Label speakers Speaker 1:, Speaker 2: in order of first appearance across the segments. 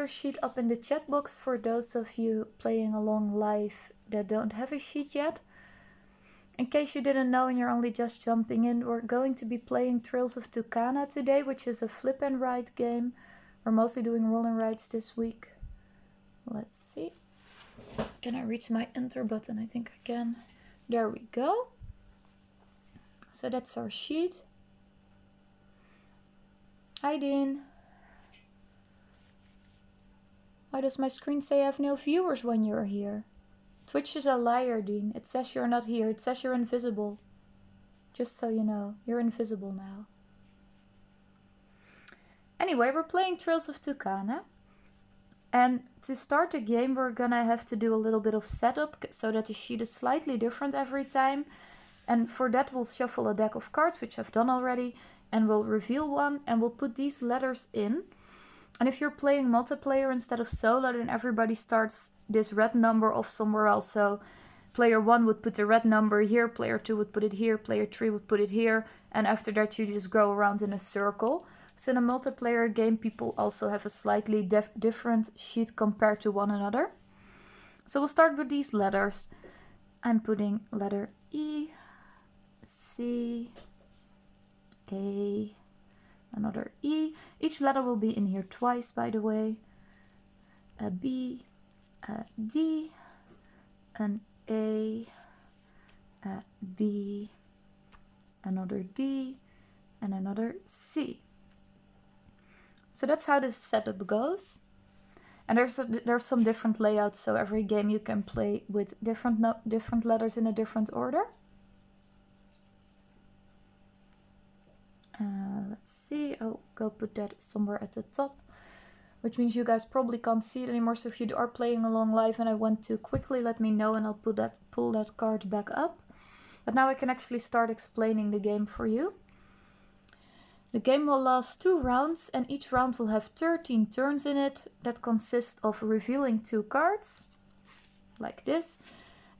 Speaker 1: your sheet up in the chat box for those of you playing along live that don't have a sheet yet. In case you didn't know and you're only just jumping in, we're going to be playing Trails of Tucana today, which is a flip and ride game. We're mostly doing roll and rides this week. Let's see. Can I reach my enter button? I think I can. There we go. So that's our sheet. Hi Dean. Why does my screen say I have no viewers when you're here? Twitch is a liar, Dean. It says you're not here. It says you're invisible. Just so you know, you're invisible now. Anyway, we're playing Trails of Tucana. And to start the game, we're gonna have to do a little bit of setup so that the sheet is slightly different every time. And for that, we'll shuffle a deck of cards, which I've done already, and we'll reveal one, and we'll put these letters in. And if you're playing multiplayer instead of solo, then everybody starts this red number off somewhere else. So player 1 would put the red number here, player 2 would put it here, player 3 would put it here, and after that you just go around in a circle. So in a multiplayer game, people also have a slightly different sheet compared to one another. So we'll start with these letters. I'm putting letter E, C, A, another E. Each letter will be in here twice, by the way. A B, a D, an A, a B, another D, and another C. So that's how this setup goes. And there's some different layouts, so every game you can play with different letters in a different order. Let's see, I'll go put that somewhere at the top, which means you guys probably can't see it anymore. So if you are playing along live and I went too quickly, let me know and I'll pull that card back up. But now I can actually start explaining the game for you. The game will last 2 rounds and each round will have 13 turns in it that consist of revealing 2 cards, like this.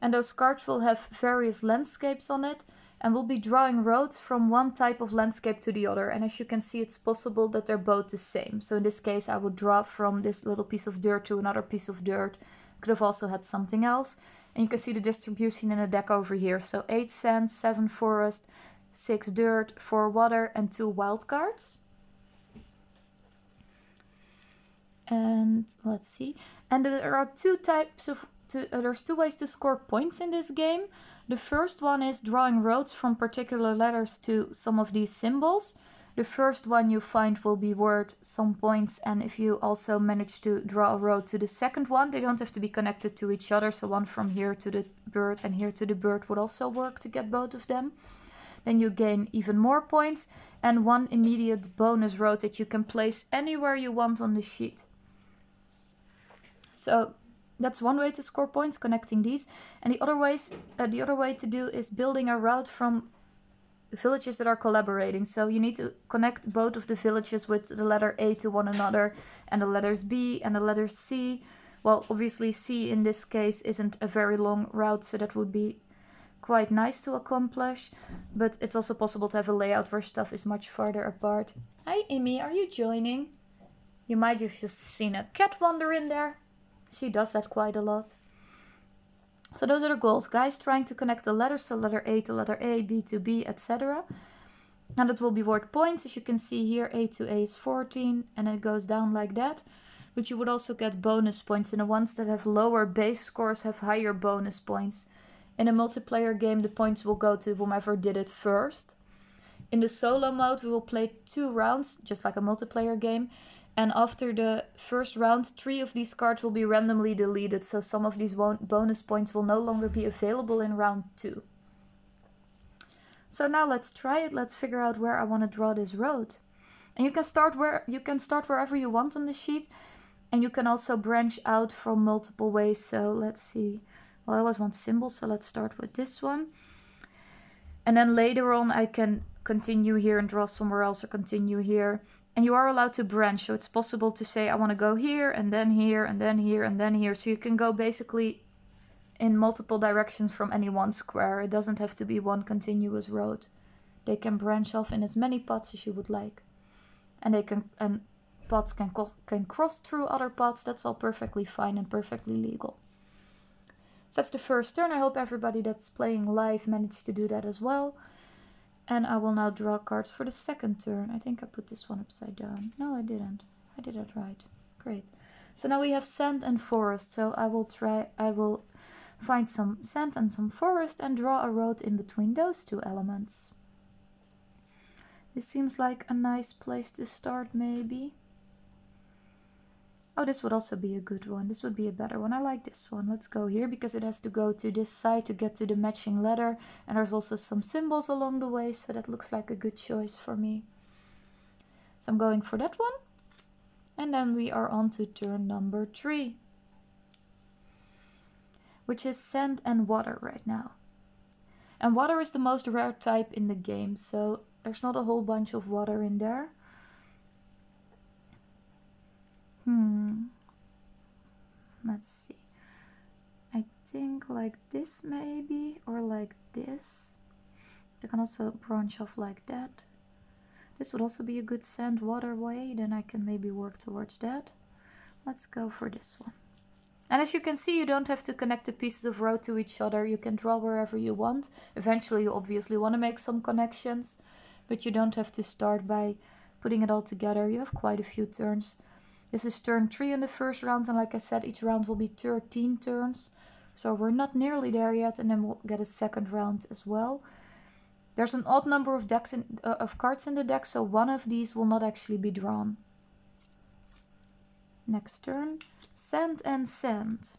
Speaker 1: And those cards will have various landscapes on it. And we'll be drawing roads from one type of landscape to the other. And as you can see, it's possible that they're both the same. So in this case, I would draw from this little piece of dirt to another piece of dirt. Could have also had something else. And you can see the distribution in the deck over here. So 8 sand, 7 forest, 6 dirt, 4 water, and 2 wild cards. And let's see. And there are there's 2 ways to score points in this game. The first one is drawing roads from particular letters to some of these symbols. The first one you find will be worth some points, and if you also manage to draw a road to the second one, they don't have to be connected to each other, so one from here to the bird and here to the bird would also work to get both of them. Then you gain even more points, and 1 immediate bonus road that you can place anywhere you want on the sheet. So that's one way to score points, connecting these. And the other way to do is building a route from villages that are collaborating. So you need to connect both of the villages with the letter A to one another, and the letters B and the letter C. Well, obviously C in this case isn't a very long route, so that would be quite nice to accomplish. But it's also possible to have a layout where stuff is much farther apart. Hi Amy, are you joining? You might have just seen a cat wander in there. She does that quite a lot. So those are the goals, guys. Trying to connect the letters, so letter A to letter A, B to B, etc. And that will be worth points. As you can see here, A to A is 14, and it goes down like that. But you would also get bonus points, and the ones that have lower base scores have higher bonus points. In a multiplayer game, the points will go to whomever did it first. In the solo mode, we will play 2 rounds, just like a multiplayer game. And after the first round, 3 of these cards will be randomly deleted, so some of these bonus points will no longer be available in round 2. So now let's try it. Let's figure out where I want to draw this road. And you can start wherever you want on the sheet, and you can also branch out from multiple ways. So let's see. Well, I always want symbols, so let's start with this one. And then later on I can continue here and draw somewhere else, or continue here. And you are allowed to branch, so it's possible to say I want to go here, and then here, and then here, and then here. So you can go basically in multiple directions from any one square. It doesn't have to be one continuous road. They can branch off in as many pots as you would like. And pots can cross through other pots. That's all perfectly fine and perfectly legal. So that's the first turn. I hope everybody that's playing live managed to do that as well. And I will now draw cards for the second turn. I think I put this one upside down. No, I didn't. I did that right. Great. So now we have sand and forest. So I will find some sand and some forest and draw a road in between those two elements. This seems like a nice place to start, maybe. Oh, this would also be a good one. This would be a better one. I like this one. Let's go here because it has to go to this side to get to the matching letter. And there's also some symbols along the way, so that looks like a good choice for me. So I'm going for that one. And then we are on to turn number 3, which is sand and water right now. And water is the most rare type in the game, so there's not a whole bunch of water in there. Let's see. I think like this maybe, or like this. They can also branch off like that. This would also be a good sand water way, then I can maybe work towards that. Let's go for this one. And as you can see, you don't have to connect the pieces of road to each other. You can draw wherever you want. Eventually you obviously want to make some connections, but you don't have to start by putting it all together. You have quite a few turns. This is turn 3 in the first round, and like I said, each round will be 13 turns. So we're not nearly there yet, and then we'll get a second round as well. There's an odd number of cards in the deck, so one of these will not actually be drawn. Next turn, sand and sand.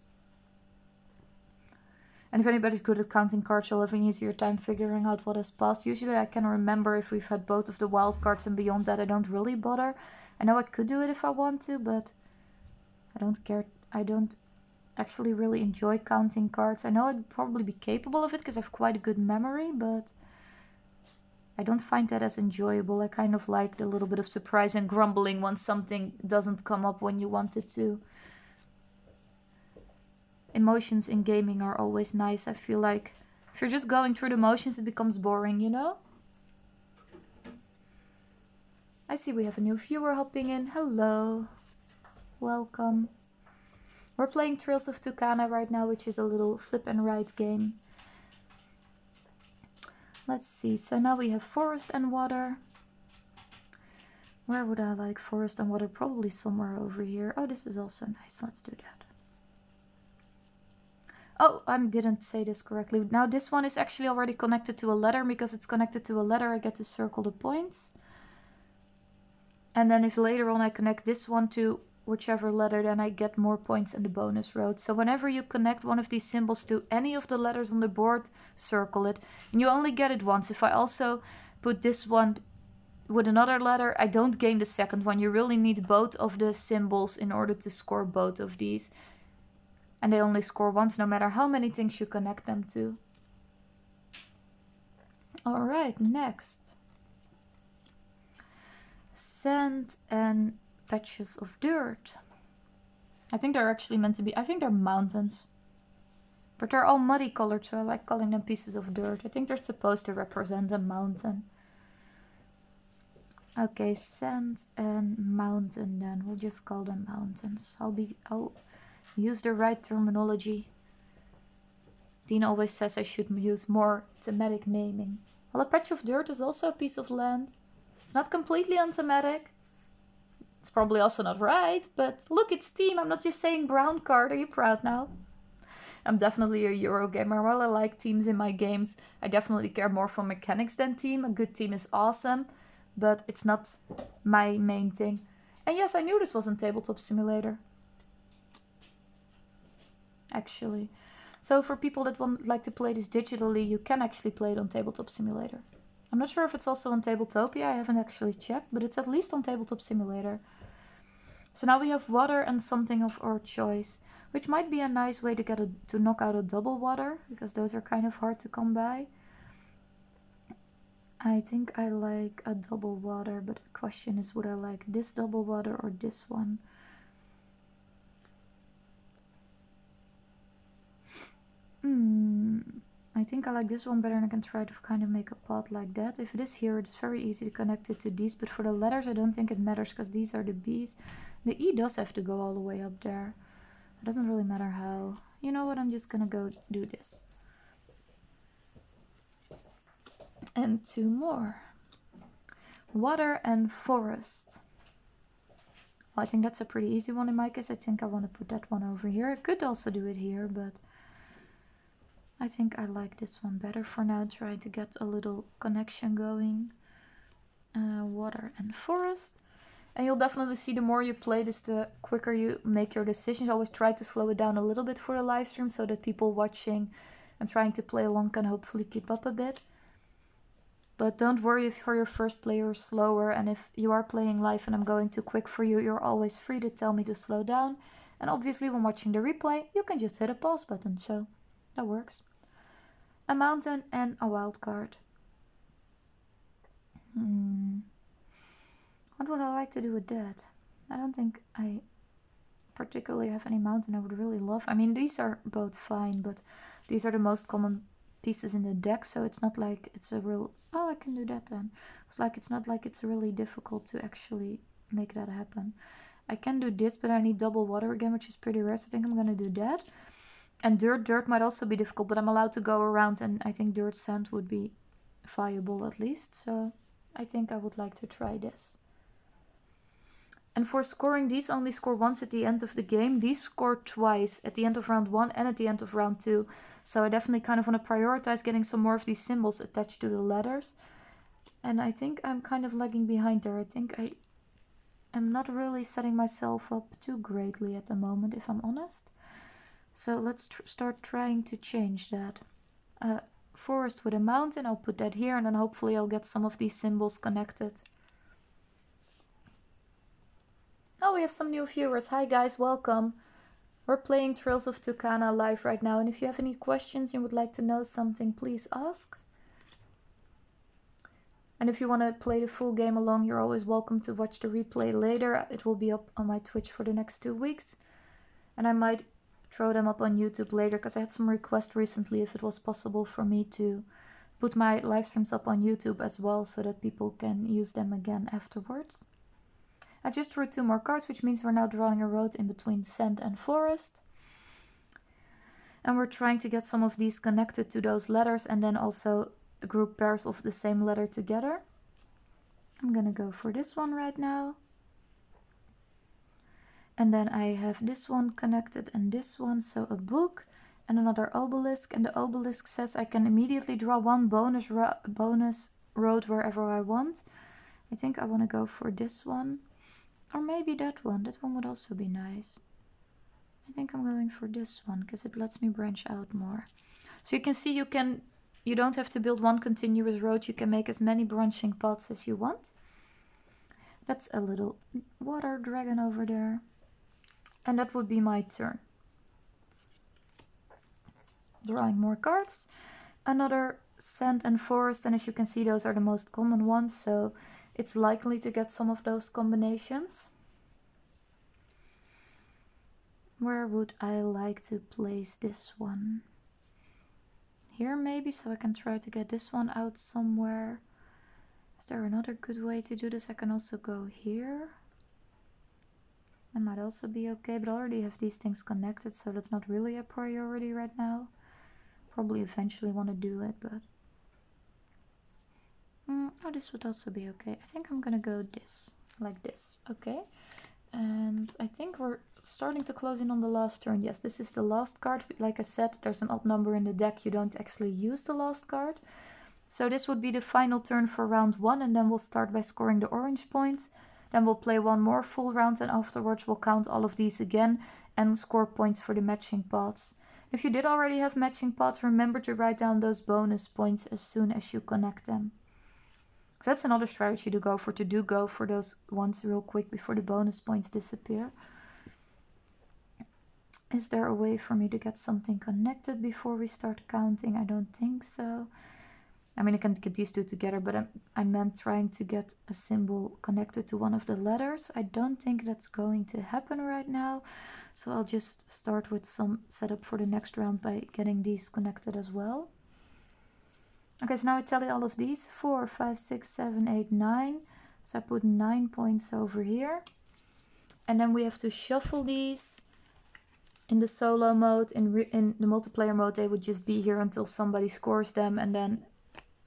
Speaker 1: And if anybody's good at counting cards, you'll have an easier time figuring out what has passed. Usually I can remember if we've had both of the wild cards, and beyond that I don't really bother. I know I could do it if I want to, but I don't care. I don't actually really enjoy counting cards. I know I'd probably be capable of it because I have quite a good memory, but I don't find that as enjoyable. I kind of like the little bit of surprise and grumbling when something doesn't come up when you want it to. Emotions in gaming are always nice. I feel like if you're just going through the motions, it becomes boring, you know? I see we have a new viewer hopping in. Hello. Welcome. We're playing Trails of Tucana right now, which is a little flip and write game. Let's see, so now we have forest and water. Where would I like forest and water? Probably somewhere over here. Oh, this is also nice. Let's do that. Oh, I didn't say this correctly. Now this one is actually already connected to a letter. Because it's connected to a letter, I get to circle the points. And then if later on I connect this one to whichever letter, then I get more points in the bonus road. So whenever you connect one of these symbols to any of the letters on the board, circle it. And you only get it once. If I also put this one with another letter, I don't gain the second one. You really need both of the symbols in order to score both of these. And they only score once, no matter how many things you connect them to. Alright, next. Sand and patches of dirt. I think they're actually meant to be, I think they're mountains. But they're all muddy colored, so I like calling them pieces of dirt. I think they're supposed to represent a mountain. Okay, sand and mountain then. We'll just call them mountains. I'll use the right terminology. Dean always says I should use more thematic naming. Well, a patch of dirt is also a piece of land. It's not completely unthematic. It's probably also not right, but look, it's team. I'm not just saying brown card. Are you proud now? I'm definitely a Eurogamer. While I like teams in my games, I definitely care more for mechanics than team. A good team is awesome, but it's not my main thing. And yes, I knew this wasn't Tabletop Simulator. Actually. So for people that like to play this digitally, you can actually play it on Tabletop Simulator. I'm not sure if it's also on Tabletopia, I haven't actually checked, but it's at least on Tabletop Simulator. So now we have water and something of our choice, which might be a nice way to knock out a double water, because those are kind of hard to come by. I think I like a double water, but the question is, would I like this double water or this one? I think I like this one better, and I can try to kind of make a pot like that. If it is here, it's very easy to connect it to these, but for the letters I don't think it matters because these are the B's. The E does have to go all the way up there. It doesn't really matter how. You know what, I'm just gonna go do this. And 2 more. Water and forest. Well, I think that's a pretty easy one in my case. I think I want to put that one over here. I could also do it here, but I think I like this one better for now. Try to get a little connection going. Water and forest. And you'll definitely see the more you play this, the quicker you make your decisions. I always try to slow it down a little bit for the live stream so that people watching and trying to play along can hopefully keep up a bit. But don't worry if for your first play you're slower, and if you are playing live and I'm going too quick for you, you're always free to tell me to slow down. And obviously when watching the replay, you can just hit a pause button, so that works. A mountain and a wild card. What would I like to do with that? I don't think I particularly have any mountain I would really love. I mean, these are both fine, but these are the most common pieces in the deck, so it's not like it's a real... Oh, I can do that then. It's like it's not like it's really difficult to actually make that happen. I can do this, but I need double water again, which is pretty rare, so I think I'm gonna do that. And dirt might also be difficult, but I'm allowed to go around, and I think dirt sand would be viable at least, so I think I would like to try this. And for scoring, these only score once at the end of the game. These score twice, at the end of round 1 and at the end of round 2. So I definitely kind of want to prioritize getting some more of these symbols attached to the letters. And I think I'm kind of lagging behind there. I think I am not really setting myself up too greatly at the moment, if I'm honest. So let's start trying to change that. Forest with a mountain, I'll put that here, and then hopefully I'll get some of these symbols connected. Oh, we have some new viewers. Hi guys, welcome. We're playing Trails of Tucana live right now, and if you have any questions and would like to know something, please ask. And if you want to play the full game along, you're always welcome to watch the replay later. It will be up on my Twitch for the next 2 weeks. And I might throw them up on YouTube later, because I had some requests recently if it was possible for me to put my live streams up on YouTube as well, so that people can use them again afterwards. I just drew 2 more cards, which means we're now drawing a road in between sand and forest. And we're trying to get some of these connected to those letters, and then also group pairs of the same letter together. I'm gonna go for this one right now. And then I have this one connected and this one, so a book and another obelisk. And the obelisk says I can immediately draw 1 bonus road wherever I want. I think I want to go for this one. Or maybe that one. That one would also be nice. I think I'm going for this one because it lets me branch out more. So you can see you don't have to build 1 continuous road. You can make as many branching paths as you want. That's a little water dragon over there. And that would be my turn. Drawing more cards. Another sand and forest, and as you can see, those are the most common ones, so it's likely to get some of those combinations. Where would I like to place this one? Here maybe, so I can try to get this one out somewhere. Is there another good way to do this? I can also go here. That might also be okay, but I already have these things connected, so that's not really a priority right now. Probably eventually want to do it, but... oh, this would also be okay. I think I'm gonna go this, like this, okay? And I think we're starting to close in on the last turn. Yes, this is the last card. Like I said, there's an odd number in the deck. You don't actually use the last card. So this would be the final turn for round 1, and then we'll start by scoring the orange points. Then we'll play 1 more full round, and afterwards we'll count all of these again and score points for the matching paths. If you did already have matching paths, remember to write down those bonus points as soon as you connect them. So that's another strategy to go for those ones real quick before the bonus points disappear. Is there a way for me to get something connected before we start counting? I don't think so. I mean, I can get these 2 together, but I meant trying to get a symbol connected to one of the letters. I don't think that's going to happen right now. So I'll just start with some setup for the next round by getting these connected as well. Okay, so now I tally all of these. 4, 5, 6, 7, 8, 9. So I put 9 points over here. And then we have to shuffle these. In the solo mode, in the multiplayer mode, they would just be here until somebody scores them, and then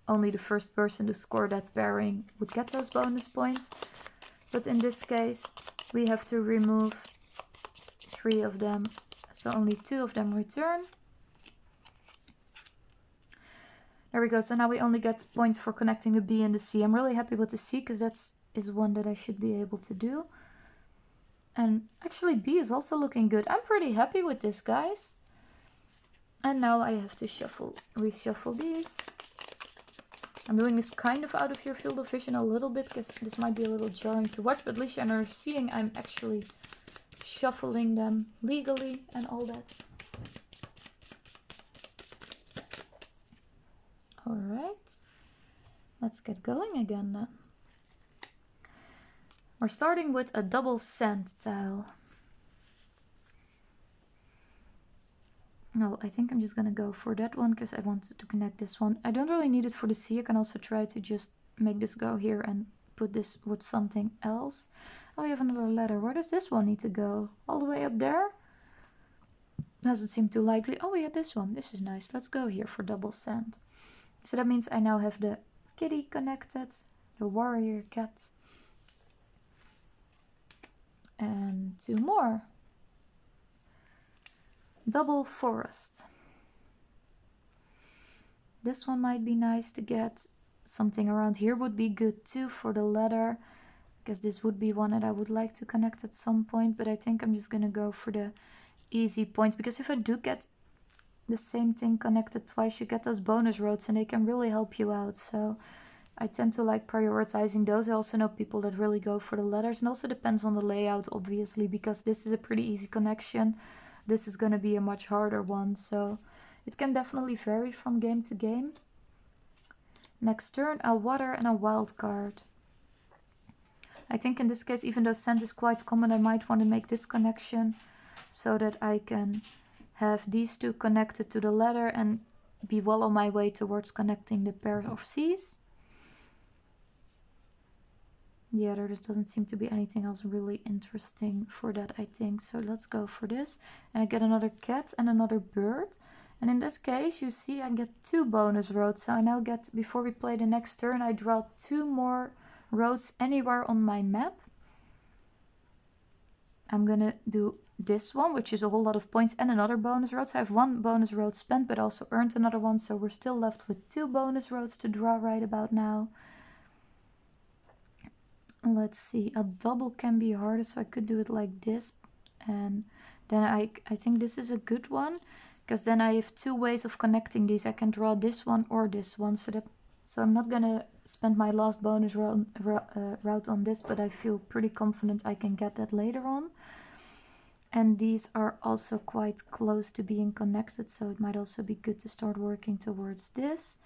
Speaker 1: only the first person to score that pairing would get those bonus points. But in this case, we have to remove 3 of them, so only 2 of them return. There we go, so now we only get points for connecting the B and the C. I'm really happy with the C, because that is one that I should be able to do. And actually B is also looking good. I'm pretty happy with this, guys. And now I have to reshuffle these. I'm doing this kind of out of your field of vision a little bit, because this might be a little jarring to watch, but at least you're seeing I'm actually shuffling them legally and all that. Alright, let's get going again then. We're starting with a double sand tile. No, I think I'm just gonna go for that one because I wanted to connect this one. I don't really need it for the C. I can also try to just make this go here and put this with something else. Oh, we have another ladder. Where does this one need to go? All the way up there? Doesn't seem too likely. Oh, we had this one. This is nice. Let's go here for double sand. So that means I now have the kitty connected, the warrior cat. And 2 more. Double forest. This one might be nice to get. Something around here would be good too for the ladder, because this would be one that I would like to connect at some point, but I think I'm just gonna go for the easy points, because if I do get the same thing connected twice, you get those bonus roads and they can really help you out. So I tend to like prioritizing those. I also know people that really go for the letters, and also depends on the layout, obviously, because this is a pretty easy connection. This is going to be a much harder one, so it can definitely vary from game to game. Next turn, a water and a wild card. I think in this case, even though sand is quite common, I might want to make this connection so that I can have these 2 connected to the ladder and be well on my way towards connecting the pair of C's. Yeah, there just doesn't seem to be anything else really interesting for that, I think. So let's go for this. And I get another cat and another bird. And in this case, you see I get 2 bonus roads. So I now get, before we play the next turn, I draw 2 more roads anywhere on my map. I'm gonna do this one, which is a whole lot of points, and another bonus road. So I have 1 bonus road spent, but also earned another one. So we're still left with 2 bonus roads to draw right about now. Let's see, a double can be harder, so I could do it like this. And then I think this is a good one, because then I have 2 ways of connecting these. I can draw this one or this one, so I'm not gonna spend my last bonus route on this, but I feel pretty confident I can get that later on. And these are also quite close to being connected, so it might also be good to start working towards this.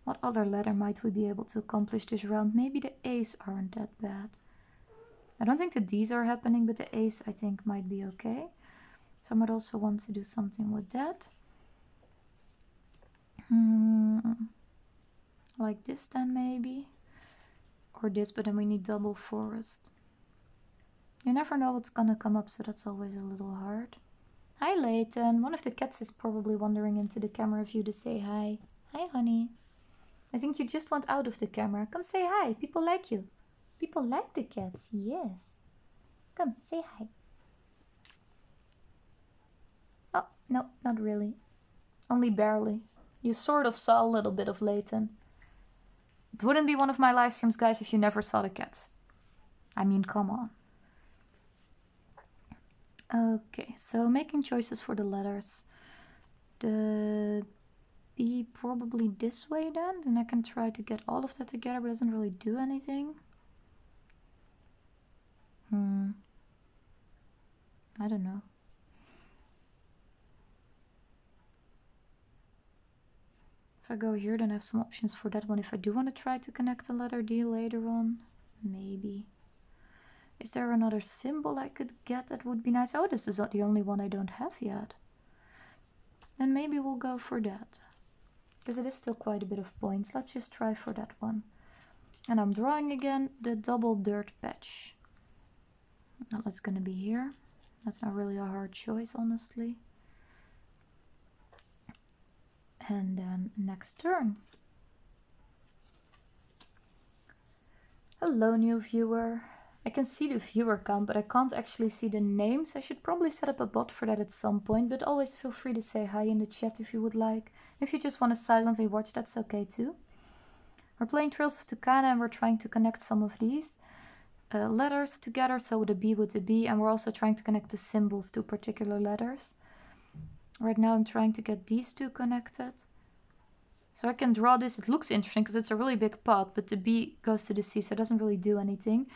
Speaker 1: What other letter might we be able to accomplish this round? Maybe the A's aren't that bad. I don't think the D's are happening, but the A's I think might be okay. So I might also want to do something with that. Like this then maybe. Or this, but then we need double forest. You never know what's gonna come up, so that's always a little hard. Hi Layton. One of the cats is probably wandering into the camera view to say hi. Hi honey. I think you just went out of the camera. Come say hi. People like you. People like the cats. Yes. Come, say hi. Oh, no, not really. Only barely. You sort of saw a little bit of Layton. It wouldn't be one of my live streams, guys, if you never saw the cats. I mean, come on. Okay, so making choices for the letters. The B probably this way then I can try to get all of that together, but it doesn't really do anything. I don't know. If I go here, then I have some options for that one. If I do want to try to connect the letter D later on, maybe. Is there another symbol I could get that would be nice? Oh, this is the only one I don't have yet. Then maybe we'll go for that. because it is still quite a bit of points. Let's just try for that one. And I'm drawing again the double dirt patch. Now that's going to be here. That's not really a hard choice, honestly. And then next turn. Hello, new viewer. I can see the viewer count, but I can't actually see the names. I should probably set up a bot for that at some point, but always feel free to say hi in the chat if you would like. If you just want to silently watch, that's okay too. We're playing Trails of Tucana and we're trying to connect some of these letters together, so the B with the B, and we're also trying to connect the symbols to particular letters. Right now I'm trying to get these two connected. So I can draw this. It looks interesting because it's a really big pot, but the B goes to the C, so it doesn't really do anything.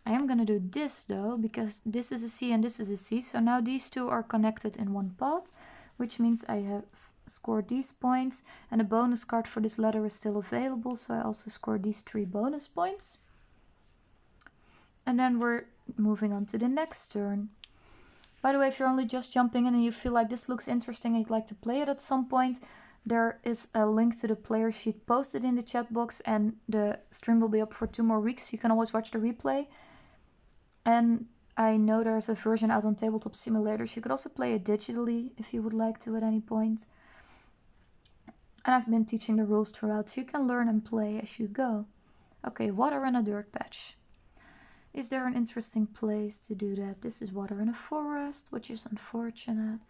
Speaker 1: I am going to do this though, because this is a C and this is a C. So now these two are connected in one pot, which means I have scored these points, and a bonus card for this letter is still available. So I also scored these 3 bonus points. And then we're moving on to the next turn. By the way, if you're only just jumping in and you feel like this looks interesting and you'd like to play it at some point, there is a link to the player sheet posted in the chat box, and the stream will be up for 2 more weeks. You can always watch the replay. And I know there's a version out on Tabletop Simulators. You could also play it digitally if you would like to at any point. And I've been teaching the rules throughout, so you can learn and play as you go. Okay, water and a dirt patch. Is there an interesting place to do that? This is water in a forest, which is unfortunate.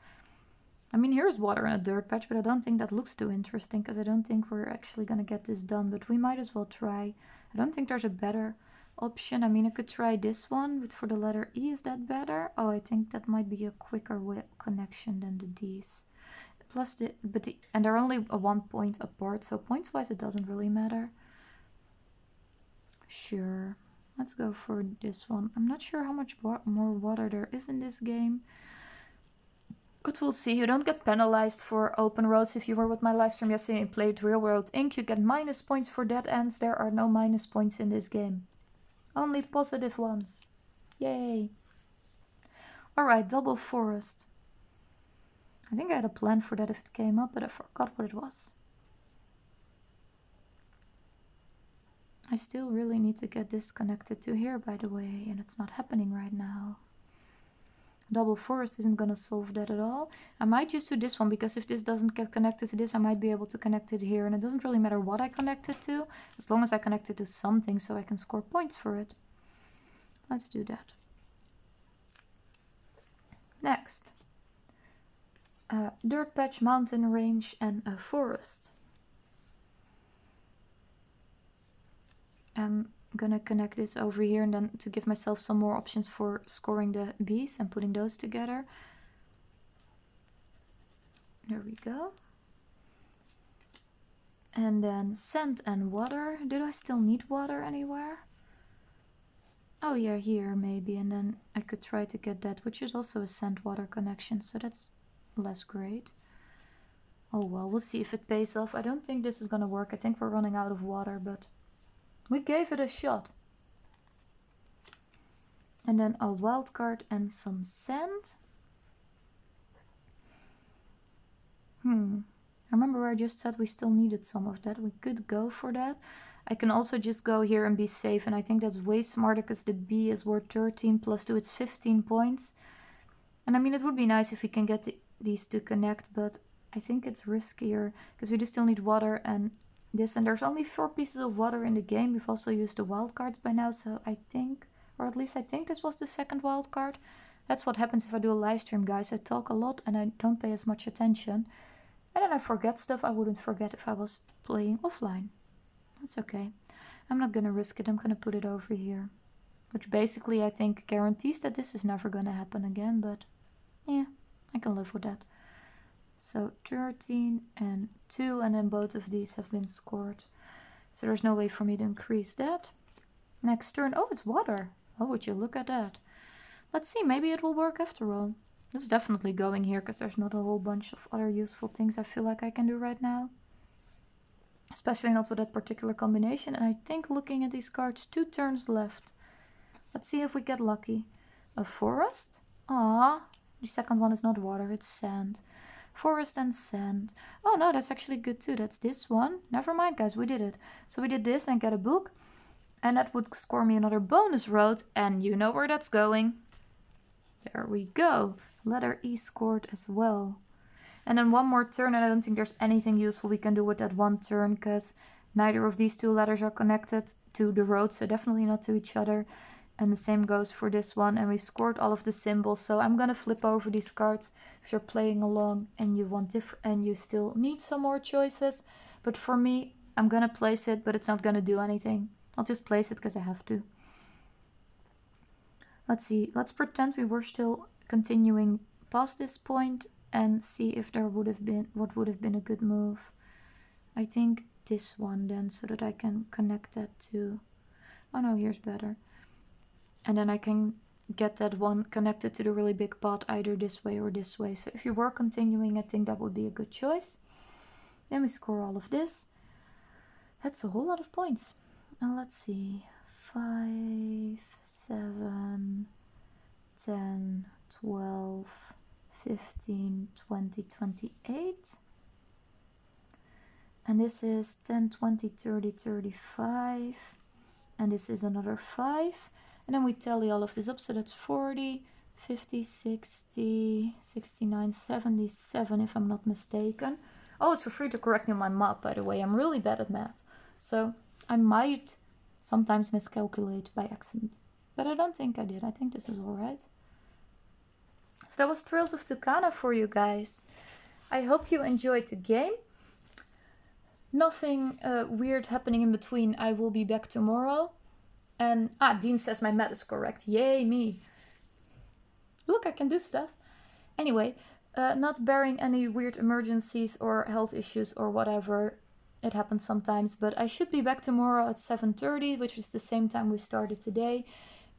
Speaker 1: I mean, here's water in a dirt patch, but I don't think that looks too interesting, because I don't think we're actually going to get this done, but we might as well try. I don't think there's a better option. I mean, I could try this one, but for the letter E, is that better? Oh, I think that might be a quicker connection than the D's. Plus and they're only 1 point apart, so points wise it doesn't really matter. Sure, let's go for this one. I'm not sure how much more water there is in this game, but we'll see. You don't get penalized for open roads. If you were with my live stream yesterday and played Real World Inc., you get minus points for dead ends. There are no minus points in this game. Only positive ones. Yay. Alright, double forest. I think I had a plan for that if it came up, but I forgot what it was. I still really need to get this connected to here, by the way, and it's not happening right now. Double forest isn't gonna solve that at all. I might just do this one, because if this doesn't get connected to this, I might be able to connect it here. And it doesn't really matter what I connect it to, as long as I connect it to something so I can score points for it. Let's do that. Next. Dirt patch, mountain range, and a forest. I'm gonna connect this over here, and then to give myself some more options for scoring the B's and putting those together. There we go. And then sand and water. Did I still need water anywhere? Oh yeah, here maybe, and then I could try to get that, which is also a sand-water connection, so that's less great. Oh well, we'll see if it pays off. I don't think this is gonna work. I think we're running out of water, but we gave it a shot. And then a wild card and some sand. I remember I just said we still needed some of that. We could go for that. I can also just go here and be safe, and I think that's way smarter because the B is worth 13 plus 2, it's 15 points. And I mean, it would be nice if we can get these to connect, but I think it's riskier because we do still need water and this, and there's only 4 pieces of water in the game. We've also used the wild cards by now, so I think, or at least I think this was the second wild card. That's what happens if I do a live stream, guys. I talk a lot and I don't pay as much attention. And then I forget stuff I wouldn't forget if I was playing offline. That's okay. I'm not gonna risk it. I'm gonna put it over here. Which basically I think guarantees that this is never gonna happen again, but yeah, I can live with that. So 13 and 2, and then both of these have been scored. So there's no way for me to increase that. Next turn. Oh, it's water. Oh, would you look at that. Let's see, maybe it will work after all. It's definitely going here because there's not a whole bunch of other useful things I feel like I can do right now. Especially not with that particular combination. And I think looking at these cards, 2 turns left. Let's see if we get lucky. A forest? Ah, the second one is not water, it's sand. Forest and sand. Oh no, that's actually good too. That's this one. Never mind, guys, we did it. So we did this and get a book. And that would score me another bonus road. And you know where that's going. There we go. Letter E scored as well. And then one more turn, and I don't think there's anything useful we can do with that one turn, because neither of these two letters are connected to the road, so definitely not to each other. And the same goes for this one, and we scored all of the symbols. So I'm gonna flip over these cards if you're playing along and you want and you still need some more choices. But for me, I'm gonna place it, but it's not gonna do anything. I'll just place it because I have to. Let's see, let's pretend we were still continuing past this point and see if there would have been, what would have been a good move. I think this one then, so that I can connect that to, oh no, here's better. And then I can get that one connected to the really big pot either this way or this way. So if you were continuing, I think that would be a good choice. Then we score all of this. That's a whole lot of points. And let's see, 5, 7, 10, 12, 15, 20, 28. And this is 10, 20, 30, 35. And this is another 5. And then we tally all of this up, so that's 40, 50, 60, 69, 77 if I'm not mistaken. Always feel free to correct me on my math, by the way. I'm really bad at math. So I might sometimes miscalculate by accident. But I don't think I did. I think this is alright. So that was Trails of Tucana for you guys. I hope you enjoyed the game. Nothing weird happening in between. I will be back tomorrow. And, Dean says my math is correct. Yay, me. Look, I can do stuff. Anyway, not bearing any weird emergencies or health issues or whatever. It happens sometimes, but I should be back tomorrow at 7:30, which is the same time we started today.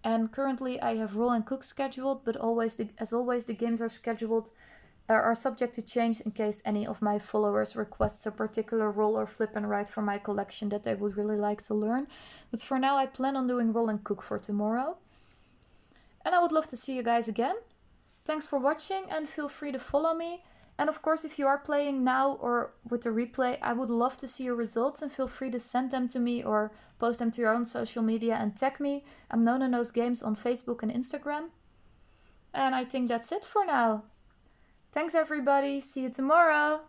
Speaker 1: And currently I have roll and cook scheduled, but as always the games are scheduled, are subject to change in case any of my followers requests a particular roll or flip and write from my collection that they would really like to learn. But for now I plan on doing roll and cook for tomorrow. And I would love to see you guys again. Thanks for watching and feel free to follow me. And of course, if you are playing now or with the replay, I would love to see your results and feel free to send them to me or post them to your own social media and tag me. I'm Nona Knows Games on Facebook and Instagram. And I think that's it for now. Thanks everybody, see you tomorrow!